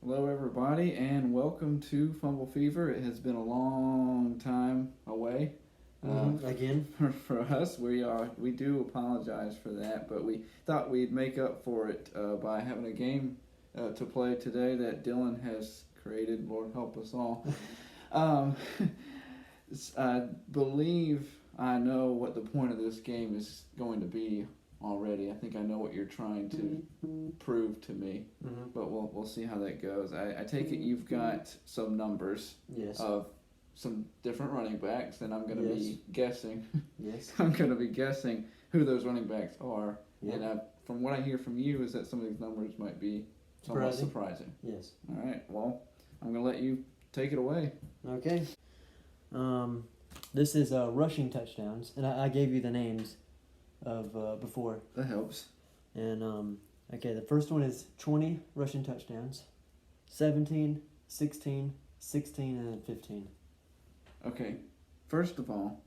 Hello, everybody, and welcome to Fumble Fever. It has been a long time away. Again. For us, we do apologize for that, but we thought we'd make up for it by having a game to play today that Dylan has created. Lord help us all. um, I believe I know what the point of this game is going to be already. I think I know what you're trying to prove to me, but we'll see how that goes. I take it you've got some numbers of some different running backs, and I'm going to be guessing. Yes. I'm going to be guessing who those running backs are, Yep. and from what I hear from you is that some of these numbers might be somewhat surprising. Yes. All right. Well, I'm going to let you take it away. Okay. This is rushing touchdowns, and I gave you the names of before. That helps. And okay, the first one is 20 rushing touchdowns, 17, 16, 16, and 15. Okay. First of all,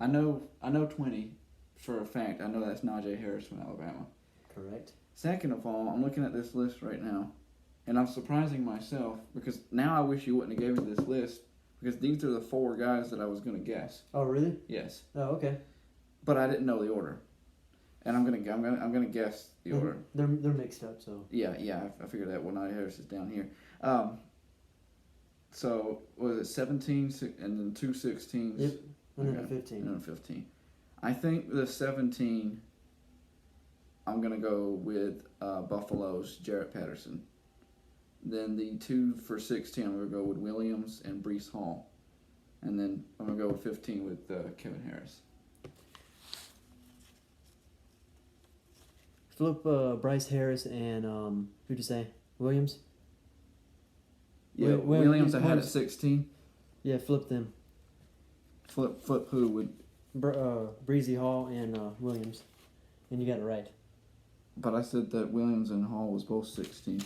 I know 20 for a fact. I know that's Najee Harris from Alabama. Correct. Second of all, I'm looking at this list right now, and I'm surprising myself because now I wish you wouldn't have given me this list because these are the four guys that I was going to guess. Oh, really? Yes. Oh, okay. But I didn't know the order, and I'm gonna guess the order. They're mixed up, so. Yeah. I figured that. Well, Najee Harris is down here. So was it 17 and then two 16s? Yep. And Okay. then 15. And then 15. I think the 17. I'm gonna go with Buffalo's Jarrett Patterson. Then the 2 for 16, I'm gonna go with Williams and Brees Hall, and then I'm gonna go with 15 with Kevin Harris. Flip Bryce Harris and who'd you say? Williams? Yeah, Williams I had at 16. Yeah, flip them. Flip who would? Breezy Hall and Williams, and you got it right. But I said that Williams and Hall was both 16.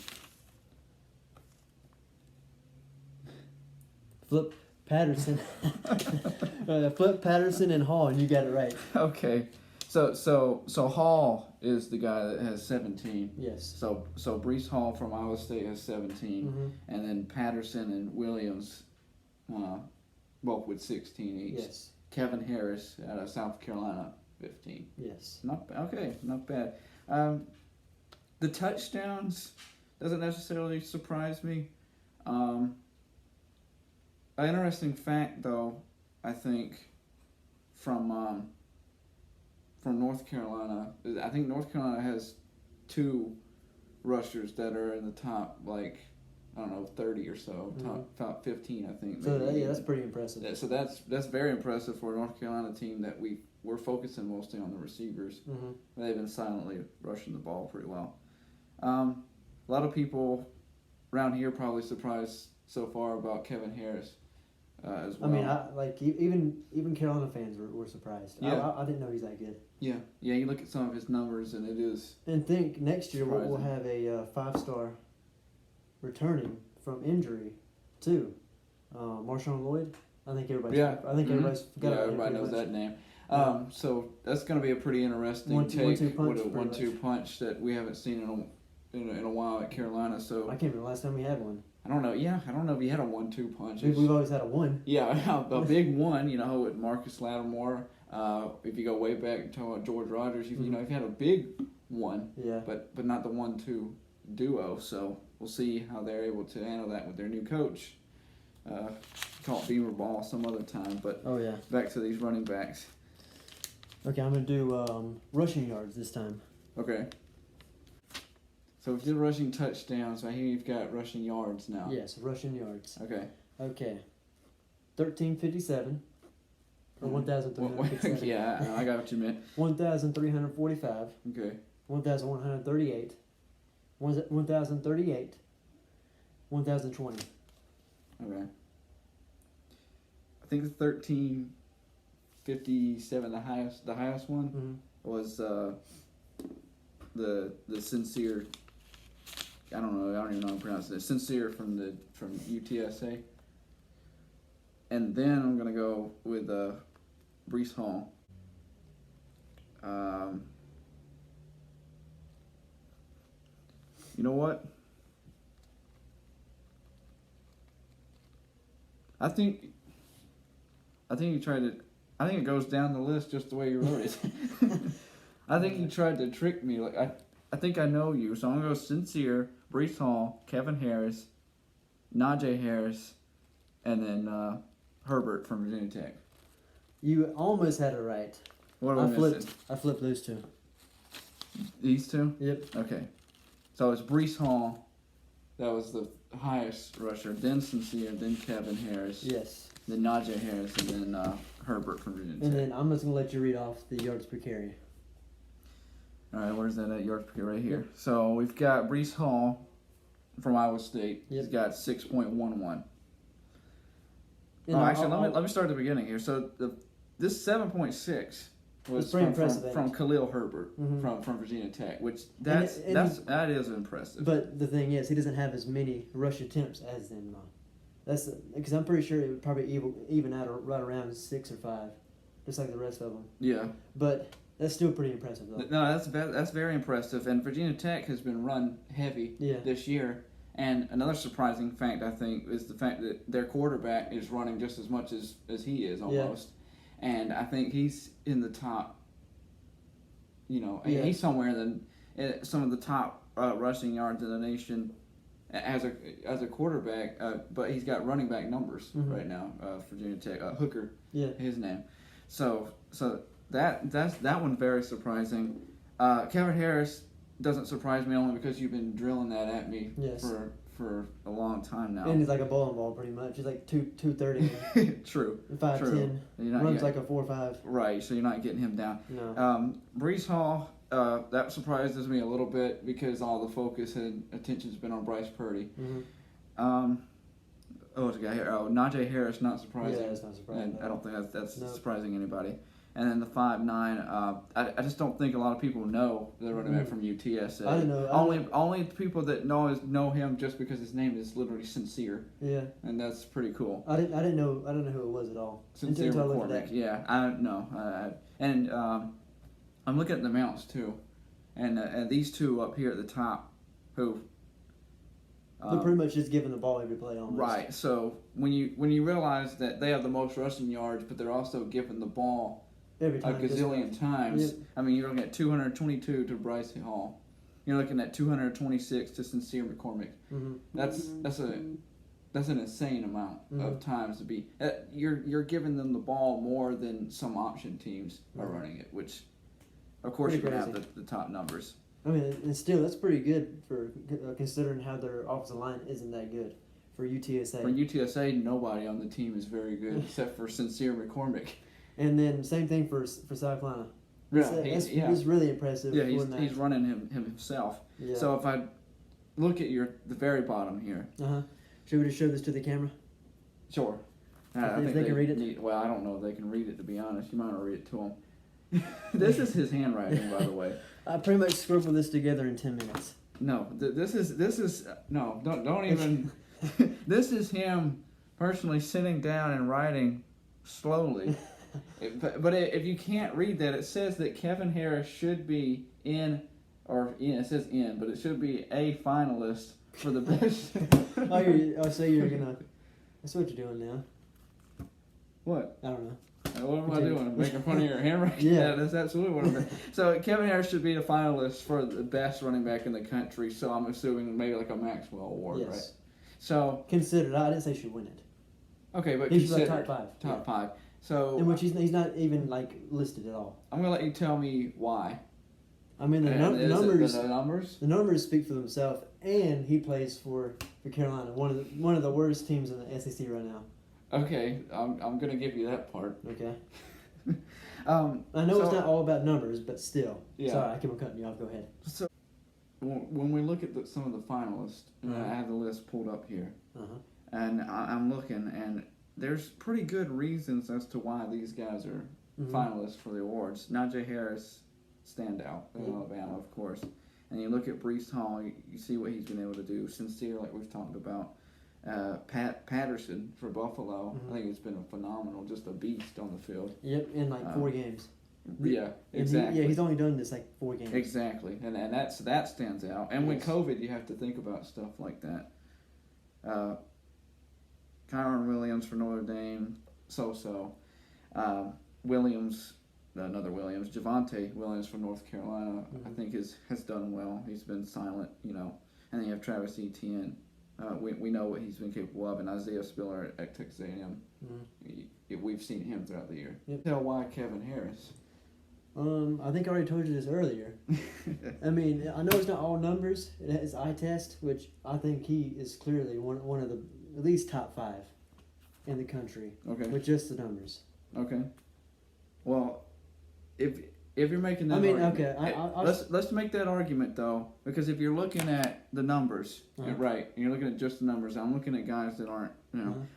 Flip Patterson. Flip Patterson and Hall, and you got it right. Okay, so Hall is the guy that has 17. Yes. So Brees Hall from Iowa State has 17, and then Patterson and Williams, both with 16 each. Yes. Kevin Harris out of South Carolina, 15. Yes. Not bad. The touchdowns doesn't necessarily surprise me. An interesting fact, though, I think, from North Carolina, I think North Carolina has 2 rushers that are in the top, 30 or so, top 15, I think. So that's pretty impressive. So that's very impressive for a North Carolina team that we're focusing mostly on the receivers. They've been silently rushing the ball pretty well. A lot of people around here probably surprised so far about Kevin Harris as well. I mean, even Carolina fans were surprised. Yeah. I didn't know he's that good. Yeah. You look at some of his numbers, and it is. And think next year we'll surprising. have a 5-star returning from injury too. Marshawn Lloyd. I think everybody's. Yeah. Everybody's got. Yeah, everybody knows that name. So that's going to be a pretty interesting One-two punch, with a 1-2 punch that we haven't seen in a while at Carolina. So I can't remember the last time we had one. I don't know. Yeah, I don't know if he had a 1-2 punch. We've always had a one. Yeah, a big one. With Marcus Lattimore. If you go way back and talk about George Rogers, if you had a big one. Yeah. But not the 1-2 duo. So we'll see how they're able to handle that with their new coach. Call it Beamer Ball some other time. But back to these running backs. Okay, I'm gonna do rushing yards this time. Okay. So if you're rushing touchdowns, I hear you've got rushing yards now. Yes, rushing yards. Okay. 1357 or 1,357. Yeah, I got what you meant. 1,345. Okay. 1,138. 1,038. 1,020. Okay. I think the 1357, the highest one was the sincere. I don't even know how to pronounce it. Sincere from UTSA. And then I'm gonna go with Brees Hall. You know what? I think you tried to. I think it goes down the list just the way you wrote it. I think you tried to trick me. Like I think I know you, so I'm gonna go Sincere, Brees Hall, Kevin Harris, Najee Harris, and then Herbert from Virginia Tech. You almost had it right. What am I missing? I flipped those two. These two? Yep. Okay. So it's Brees Hall. That was the highest rusher. Then Sincere. Then Kevin Harris. Yes. Then Najee Harris. And then Herbert from Virginia Tech. And then I'm just gonna let you read off the yards per carry. All right. Where's that at? Yards per carry right here. Yep. So we've got Brees Hall from Iowa State. Yep. He's got 6.11. Actually, let me start at the beginning here. So this 7.6 was from Khalil Herbert from Virginia Tech, which that is impressive. But the thing is, he doesn't have as many rush attempts as them. That's because I'm pretty sure it would probably even out right around 6 or 5, just like the rest of them. Yeah. But that's still pretty impressive, though. No, that's very impressive. And Virginia Tech has been run heavy this year. And another surprising fact, I think, is the fact that their quarterback is running just as much as he is almost. Yeah. And I think he's in the top, he's somewhere in some of the top rushing yards in the nation as a quarterback, but he's got running back numbers right now, Virginia Tech. Hooker, his name. So that one's very surprising. Kevin Harris doesn't surprise me only because you've been drilling that at me for a long time now. And he's like a bowling ball pretty much. He's like 230. True. 5'10". Runs like a 4.5. Right, so you're not getting him down. No. Brees Hall, that surprises me a little bit because all the focus and attention's been on Bryce Purdy. What's the guy here? Najee Harris, not surprising. Yeah, that's not surprising. I don't think that's surprising anybody. And then the 5'9", I just don't think a lot of people know the running back from UTSA. I don't know. Only people that know him just because his name is literally Sincere. Yeah. And that's pretty cool. I didn't know who it was at all. Sincere McCormick. Yeah, I don't know. And I'm looking at the mounts too, and these two up here at the top, who. They're pretty much just giving the ball every play almost. Right. So when you realize that they have the most rushing yards, but they're also giving the ball every time, a gazillion times. Yep. I mean, you're looking at 222 to Bryce Hall. You're looking at 226 to Sincere McCormick. That's an insane amount of times to be. You're giving them the ball more than some option teams are running it, which, of course, you're going to have the top numbers. I mean, and still, that's pretty good for considering how their offensive line isn't that good for UTSA. For UTSA, nobody on the team is very good except for Sincere McCormick. And then same thing for South Carolina. He's really impressive. Yeah, he's running himself. Yeah. So if I look at the very bottom here. Should we just show this to the camera? Sure. I think they can read it. Well, I don't know if they can read it, to be honest. You might want to read it to them. This is his handwriting, by the way. I pretty much scribbled this together in 10 minutes. No, this is no. Don't even. This is him personally sitting down and writing slowly. But if you can't read that, it says that Kevin Harris should be it says in, but it should be a finalist for the best. So you're gonna. That's what you're doing now. What? I don't know. What am I doing? I'm making fun of your handwriting? Yeah, that's absolutely what I'm doing. So Kevin Harris should be the finalist for the best running back in the country. So I'm assuming maybe like a Maxwell award, right? So considered. I didn't say she win it. Okay, but he's like top 5. Top 5. So in which he's not even like listed at all. I'm gonna let you tell me why. I mean the numbers. The numbers. The numbers speak for themselves, and he plays for Carolina, one of the worst teams in the SEC right now. Okay, I'm gonna give you that part. Okay. I know it's not all about numbers, but still. Yeah. Sorry, I keep on cutting you off. Go ahead. So when we look at some of the finalists, I have the list pulled up here, and I'm looking, and there's pretty good reasons as to why these guys are finalists for the awards. Najee Harris, standout in Alabama, of course, and you look at Brees Hall, you see what he's been able to do. Sincere, like we've talked about. Patterson for Buffalo, I think it's been phenomenal, just a beast on the field. Yep, in like 4 games. Yeah, exactly. He's only done this like 4 games. Exactly, and that stands out. And with COVID, you have to think about stuff like that. Kyron Williams for Notre Dame, so. Williams, another Williams, Javonte Williams from North Carolina, I think has done well. He's been silent, And then you have Travis Etienne. We know what he's been capable of, and Isaiah Spiller at Texas A&M. We've seen him throughout the year. Yep. Tell why Kevin Harris. I think I already told you this earlier. I mean, I know it's not all numbers. It's eye test, which I think he is clearly one of the at least top 5 in the country. Okay. With just the numbers. Okay. Well, if you're making that, let's make that argument though, because if you're looking at the numbers, right, and you're looking at just the numbers, I'm looking at guys that aren't,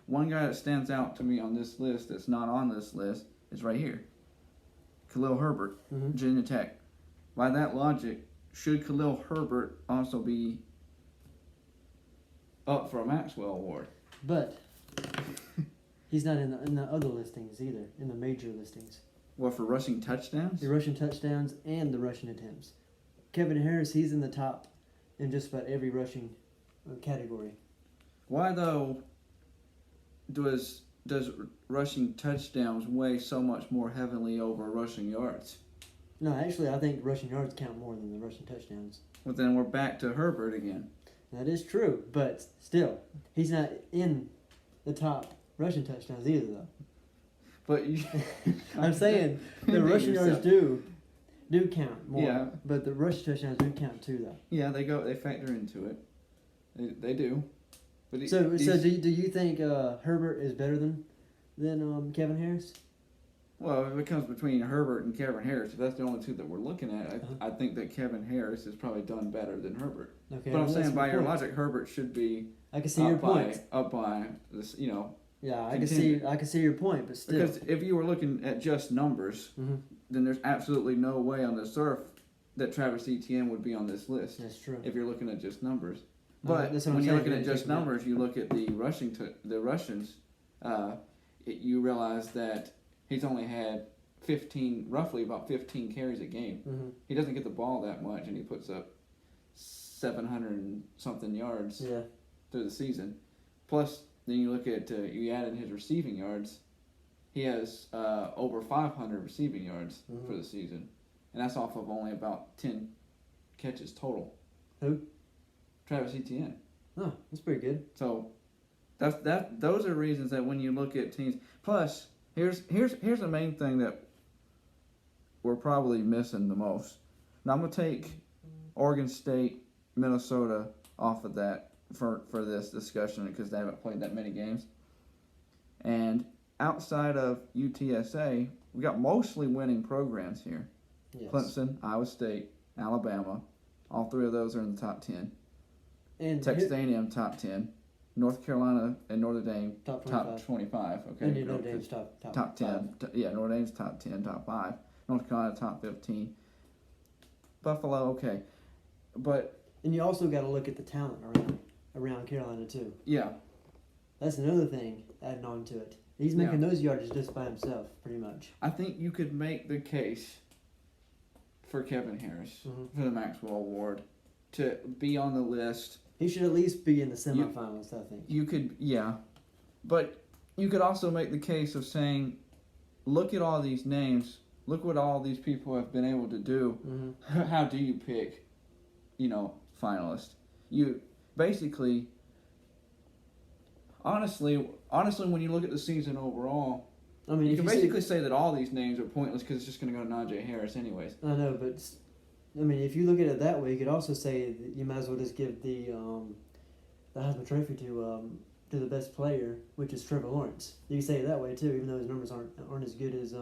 one guy that stands out to me on this list that's not on this list is right here, Khalil Herbert, Virginia Tech. By that logic, should Khalil Herbert also be up for a Maxwell Award? But he's not in the other listings either, in the major listings. What, for rushing touchdowns? The rushing touchdowns and the rushing attempts. Kevin Harris, he's in the top in just about every rushing category. Why, though, does rushing touchdowns weigh so much more heavily over rushing yards? No, actually, I think rushing yards count more than the rushing touchdowns. Well, then we're back to Herbert again. That is true, but still, he's not in the top rushing touchdowns either, though. But I'm saying the rushing yards do count more. Yeah. But the rushing touchdowns do count too, though. Yeah, they factor into it. They do. But so do you think Herbert is better than Kevin Harris? Well, if it comes between Herbert and Kevin Harris, if that's the only two that we're looking at, I think that Kevin Harris has probably done better than Herbert. Okay. But I'm saying by your logic, Herbert should be. I can see your point. Up by this, Yeah, I can see your point, but still. Because if you were looking at just numbers, then there's absolutely no way on this earth that Travis Etienne would be on this list. That's true. If you're looking at just numbers, but when you're looking at just numbers, you look at the Russians. You realize that he's only had roughly about 15 carries a game. He doesn't get the ball that much, and he puts up 700 and something yards through the season. Plus, then you look at you add in his receiving yards. He has over 500 receiving yards for the season, and that's off of only about 10 catches total. Who? Travis Etienne. Oh, that's pretty good. So those are reasons that when you look at teams. Plus, here's the main thing that we're probably missing the most. Now I'm gonna take Oregon State, Minnesota off of that for this discussion because they haven't played that many games. And outside of UTSA, we got mostly winning programs here. Yes. Clemson, Iowa State, Alabama, all 3 of those are in the top 10. And Texas A&M top 10, North Carolina and Notre Dame top 25. Okay, and Notre Dame's top 10. Yeah, Notre Dame's top 10, top 5. North Carolina top 15. Buffalo, okay, but and you also got to look at the talent around Carolina too. Yeah, that's another thing adding on to it. He's making those yards just by himself, pretty much. I think you could make the case for Kevin Harris for the Maxwell Award to be on the list. He should at least be in the semifinals, I think. You could, but you could also make the case of saying, look at all these names, look what all these people have been able to do. How do you pick, finalists? You basically, honestly, when you look at the season overall, I mean, you can basically say that all these names are pointless because it's just going to go to Najee Harris anyways. I know, but I mean, if you look at it that way, you could also say that you might as well just give the Heisman Trophy to the best player, which is Trevor Lawrence. You can say it that way too, even though his numbers aren't as good as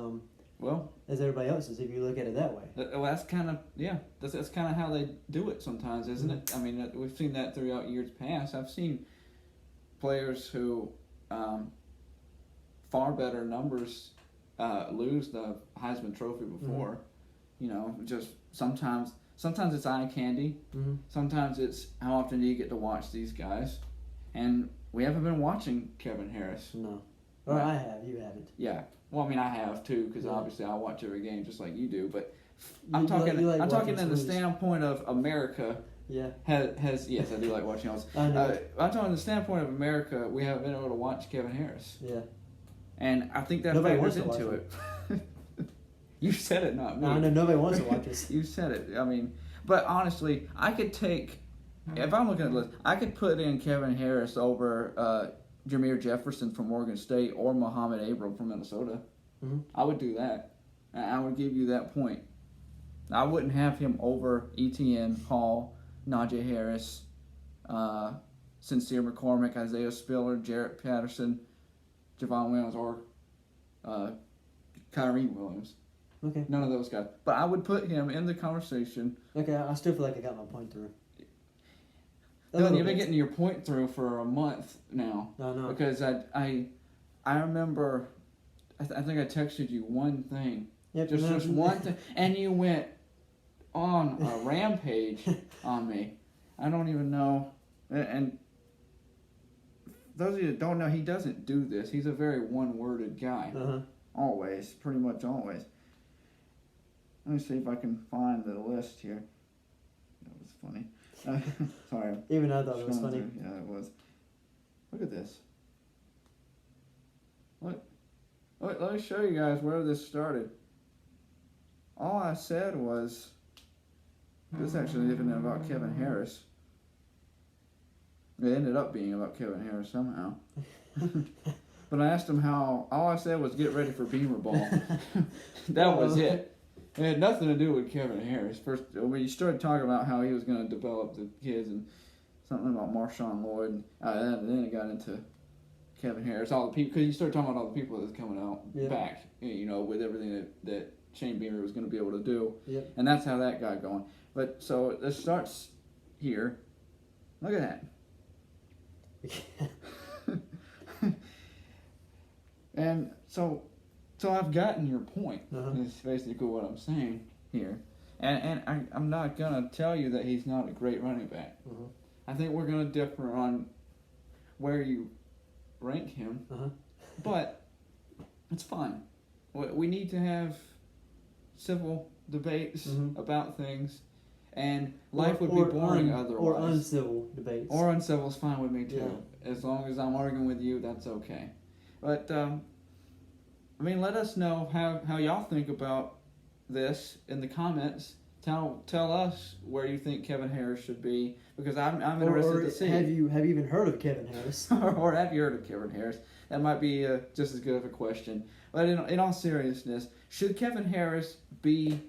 everybody else's. If you look at it that way. Well, that's kind of that's kind of how they do it sometimes, isn't it? I mean, we've seen that throughout years past. I've seen players who far better numbers lose the Heisman Trophy before. Just sometimes it's eye candy. Sometimes it's how often do you get to watch these guys, and we haven't been watching Kevin Harris. No, or I have. You haven't. Yeah. Well, I mean, I have too, because obviously I watch every game just like you do. But I'm talking in the standpoint of America Yeah. has yes, I do like watching all this. I know. I'm talking from the standpoint of America. We haven't been able to watch Kevin Harris, Yeah. and I think that Nobody factors wants to into it. You said it, not me. I know nobody wants to watch this. You said it. I mean, but honestly, I could take. If I'm looking at the list, I could put in Kevin Harris over Jameer Jefferson from Oregon State or Muhammad Abram from Minnesota. Mm-hmm. I would do that. I would give you that point. I wouldn't have him over Etienne, Hall, Najee Harris, Sincere McCormick, Isaiah Spiller, Jarrett Patterson, Javon Williams, or Kyrie Williams. Okay. None of those guys. But I would put him in the conversation. Okay, I still feel like I got my point through. Dylan, you've been getting your point through for a month now. I know. Because I remember, I think I texted you one thing. Yep, just one thing. And you went on a rampage on me. I don't even know. And those of you that don't know, he doesn't do this. He's a very one-worded guy. Uh-huh. Always. Pretty much always. Let me see if I can find the list here. That was funny. Sorry. Even I thought it was funny. Yeah, it was. Look at this. Let me show you guys where this started. All I said was, this actually isn't about Kevin Harris. It ended up being about Kevin Harris somehow. But I asked him all I said was get ready for Beamer Ball. That was it. It had nothing to do with Kevin Harris. First, when you started talking about how he was going to develop the kids and something about Marshawn Lloyd, and then it got into Kevin Harris. All the people, because you started talking about all the people that's coming out back, with everything that Shane Beamer was going to be able to do. Yep. And that's how that got going. But so it starts here. Look at that. And so I've gotten your point. Is basically what I'm saying here. And I'm not going to tell you that he's not a great running back. Uh-huh. I think we're going to differ on where you rank him. Uh-huh. But it's fine. We need to have civil debates about things. And life would be boring otherwise. Or uncivil debates. Or uncivil is fine with me too. Yeah. As long as I'm arguing with you, that's okay. But, let us know how y'all think about this in the comments. Tell us where you think Kevin Harris should be, because I'm interested to see. Have you even heard of Kevin Harris? Or have you heard of Kevin Harris? That might be just as good of a question. But in all seriousness, should Kevin Harris be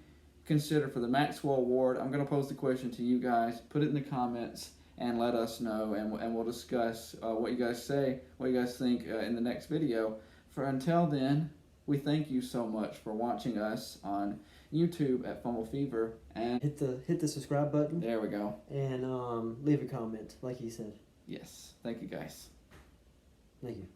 considered for the Maxwell Award? I'm going to pose the question to you guys. Put it in the comments and let us know, and we'll discuss what you guys say, what you guys think in the next video. Until then, we thank you so much for watching us on YouTube at Fumble Fever, and hit the subscribe button. There we go. And leave a comment, like he said. Yes. Thank you, guys. Thank you.